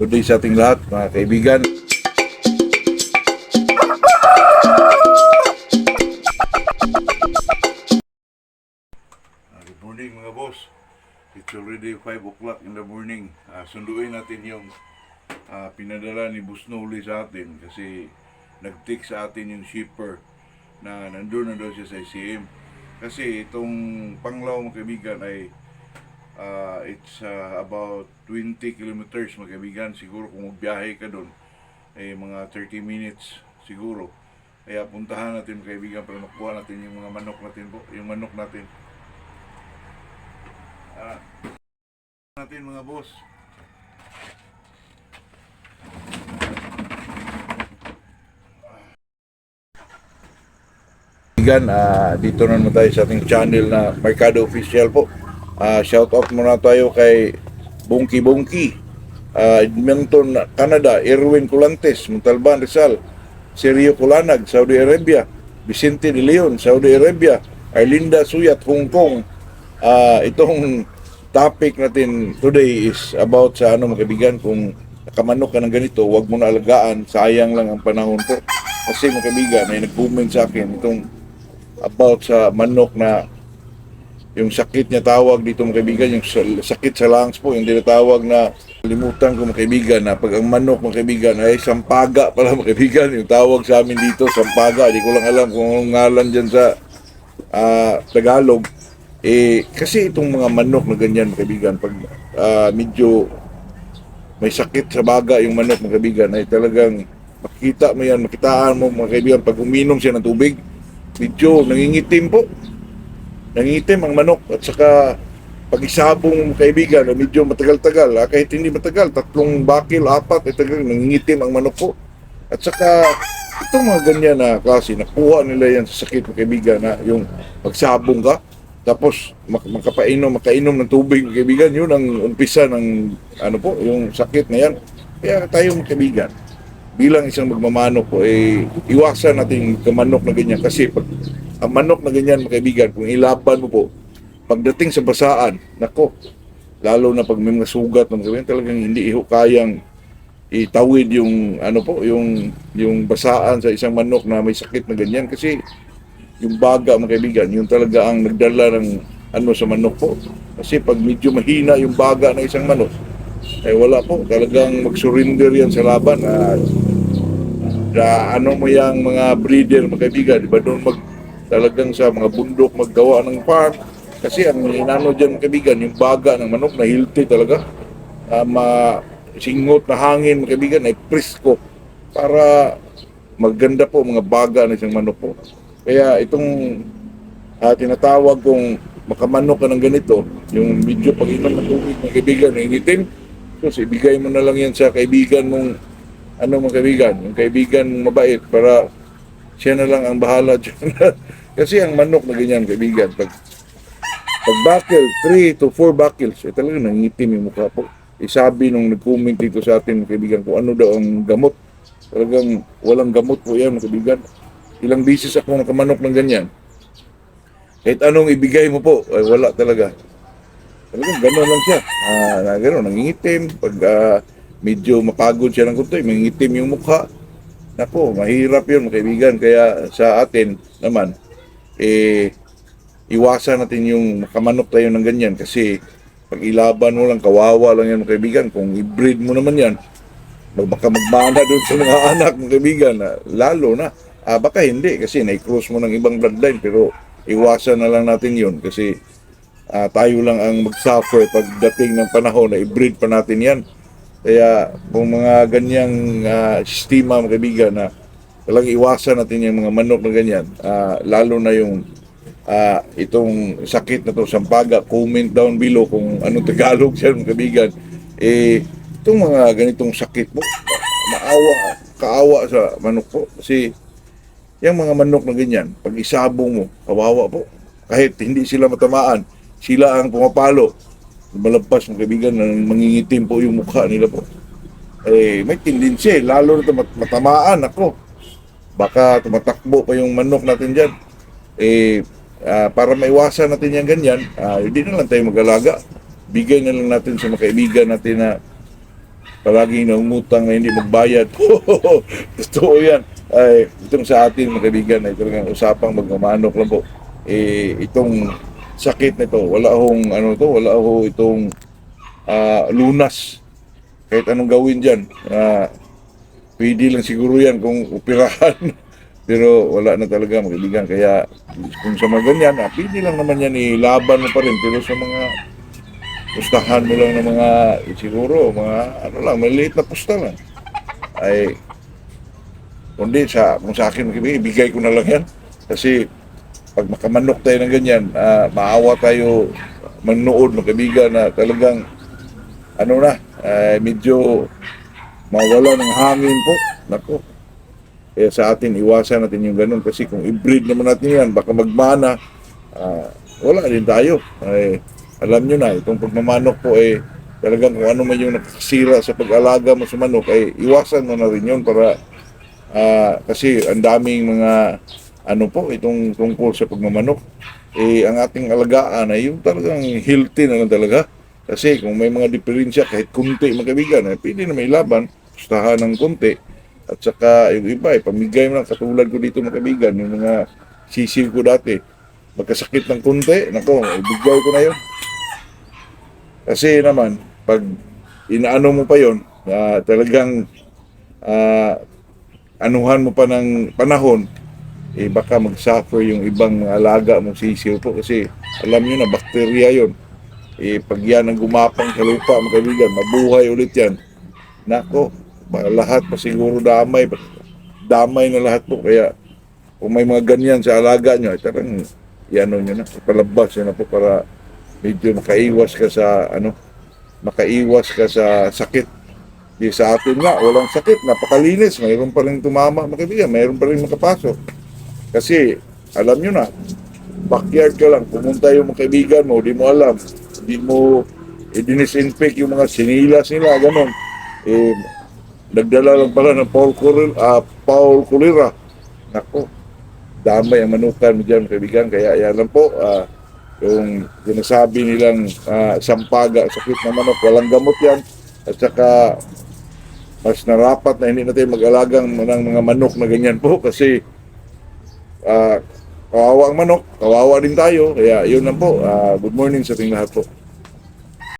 Good day sa ating lahat, mga kaibigan. Good morning mga boss. It's already 5 o'clock in the morning. Sunduin natin yung pinadala ni Busnoli sa atin kasi nag-text sa atin yung shipper na nandun na daw siya sa ICM. Kasi itong Panglao mga kaibigan ay it's about 20 kilometers mga kaibigan. Siguro kung magbiyahe ka doon ay mga 30 minutes siguro. Kaya puntahan natin mga kaibigan para makuha natin yung mga manok natin po, yung manok natin. Natin mga boss. Dito na naman tayo sa ating channel na Mercado Official po. Shout out muna tayo kay Bongki Bongki, Edmonton, Canada, Erwin Colantes, Montalban, Rizal, Sergio Colanag, Saudi Arabia, Vicente de Leon, Saudi Arabia, Arlinda Suyat, Hong Kong. Itong topic natin today is about sa mga kaibigan, kung nakamanok ka ng ganito, huwag mo na alagaan, sayang lang ang panahon po. Kasi mga kaibigan, may nag-comment sa akin itong about sa manok na yung sakit niya tawag dito mga kaibigan, yung sakit sa lungs po, yung tinatawag na, limutan ko mga kaibigan, na pag ang manok mga kaibigan ay sampaga pala mga kaibigan, yung tawag sa amin dito, sampaga. Di ko lang alam kung anong ngalan dyan sa Tagalog. Kasi itong mga manok na ganyan mga kaibigan, pag medyo may sakit sa baga yung manok mga kaibigan, ay talagang makita mo yan, makitaan mo mga kaibigan, pag uminom siya ng tubig, medyo nangingitim po. Nangingitim ang manok, at saka pag isabong kaibigan, medyo matagal-tagal, kahit hindi matagal, 3 bakil, 4, talagang nangingitim ang manok po. At saka itong mga ganyan na klase, nakuha nila yan sa sakit ng kaibigan, na yung pagsabong ka, tapos makainom ng tubig ng kaibigan, yun ang umpisa ng yung sakit na yan. Kaya tayo mga kaibigan, bilang isang magmamanok po, iwasan natin kamanok na ganyan, kasi pag ang manok na ganyan mga kaibigan, kung ilaban mo po, pagdating sa basaan, nako, lalo na pag may mga sugat mga kaibigan, talagang hindi kayang itawid yung yung basaan sa isang manok na may sakit na ganyan, kasi yung baga mga kaibigan, yung talaga ang nagdala ng sa manok po. Kasi pag medyo mahina yung baga ng isang manok, wala po, talagang mag-surrender yan sa laban. Mo yung mga breeder mga kaibigan, diba doon talagang sa mga bundok maggawa ng farm, kasi ang dyan mga kaibigan, yung baga ng manok na healthy talaga, singot na hangin mga kaibigan ay presko para maganda po mga baga ng isang manok po. Kaya itong tinatawag kong makamanok ka ng ganito, yung medyo pag-inom ng tubig mga kaibigan, nangingitim, so ibigay mo na lang yan sa kaibigan mong mga kaibigan, yung kaibigan mabait, para siya na lang ang bahala dyan. Kasi ang manok na ganyan kaibigan, pag bakil, 3 to 4 bakils, talagang nangitim yung mukha po. Sabi nung nag-comment dito sa atin kaibigan, kung ano daw ang gamot, talagang walang gamot po yan mga kaibigan. Ilang bisis ako nakamanok ng ganyan, kahit anong ibigay mo po, ay wala talaga. Talagang gano'n lang siya, gano'n, nangingitim. Pag medyo mapagod siya ng kuntoy, mangingitim yung mukha. Nako, mahirap yun mga kaibigan. Kaya sa atin naman, iwasan natin yung makamanok tayo ng ganyan, kasi pag ilaban mo lang, kawawa lang yan mga kaibigan. Kung i-breed mo naman yan, baka magmana doon sa mga anak mga kaibigan, lalo na. Baka hindi, kasi na-cross mo ng ibang bloodline, pero iwasan na lang natin yun, kasi tayo lang ang mag-suffer pagdating ng panahon na i-breed pa natin yan. Kaya kung mga ganyang sistema mga kaibigan, na talagang iwasan natin yung mga manok na ganyan, lalo na yung itong sakit na to, sampaga. Comment down below kung anong Tagalog siya mga kaibigan. Itong mga ganitong sakit po, kaawa sa manok po, kasi yung mga manok na ganyan, pag isabong mo, kawawa po. Kahit hindi sila matamaan, sila ang pumapalo, malabas mga kaibigan, mangingitim po yung mukha nila po. May tendency, lalo na matamaan ako. Baka tumatakbo pa yung manok natin dyan. Para maiwasan natin yung ganyan, hindi na lang tayo mag-alaga. Bigay na lang natin sa mga kaibigan natin na palaging nangungutang na hindi magbayad. Totoo yan. Ay, itong sa atin mga kaibigan ay talagang usapang magmamanok lang po. Itong sakit nito, wala hong ano to, wala ho itong lunas. Kahit anong gawin diyan, pwede lang siguro yan kung operahan. Pero wala na talaga mga kaibigan. Kaya kung sa mga ganyan, pwede lang naman yan ilaban mo pa rin. Pero sa mga pustahan mo lang ng mga siguro, mga ano lang, maliit na pusta lang. Ay, kundi kung sa akin, ibigay ko na lang yan. Kasi pag makamanok tayo ng ganyan, maawa tayo manood ng kaibigan na talagang ano na, medyo mawala ng hangin po. Nako. Kaya sa atin, iwasan natin yung ganun. Kasi kung i-breed naman natin yan, baka magmana, wala din tayo. Ay, alam nyo na, itong pagmamanok po talagang kung ano man yung nakasira sa pag-alaga mo sa manok, ay iwasan mo na rin yun para kasi ang daming mga ano po, itong tungkol sa pagmamanok. Ang ating alagaan ay yung talagang healthy na lang talaga. Kasi kung may mga diferensya, kahit kunti mga kaibigan, pwede na may laban, pustahan ng kunti. At saka yung iba, pamigay mo lang, katulad ko dito mga kaibigan, yung mga sisiw ko dati, magkasakit ng kunti, nako, ibigay ko na yun. Kasi naman, pag inaano mo pa yun, talagang anuhan mo pa ng panahon, baka mag-suffer yung ibang mga alaga mong sisiw po. Kasi alam nyo na, bakterya yun. Pag yan ang gumapang sa lupa, mga kaibigan, mabuhay ulit yan. Nako, lahat pa siguro damay na lahat po. Kaya kung may mga ganyan sa alaga nyo, talagang iano nyo na, palabas nyo na po para medyo makaiwas ka sa sakit. Di sa atin nga, walang sakit, napakalinis, mayroon pa rin tumama mga kaibigan, mayroon pa rin makapasok. Kasi alam nyo na, backyard ka lang, pumunta yung mga kaibigan mo, di mo alam, di mo i-disinfect yung mga sinilas nila, ganon. Nagdala lang pala ng Paul Culera. Nako, damay ang manukan mo dyan, kaibigan. Kaya yan lang po, yung sinasabi nilang sampaga, sakit na manok, walang gamot yan. At saka, mas narapat na hindi natin mag-alagang ng mga manok na ganyan po. Kasi, kawawa ang manok, kawawa din tayo. Kaya yun lang po, good morning sa ating lahat po.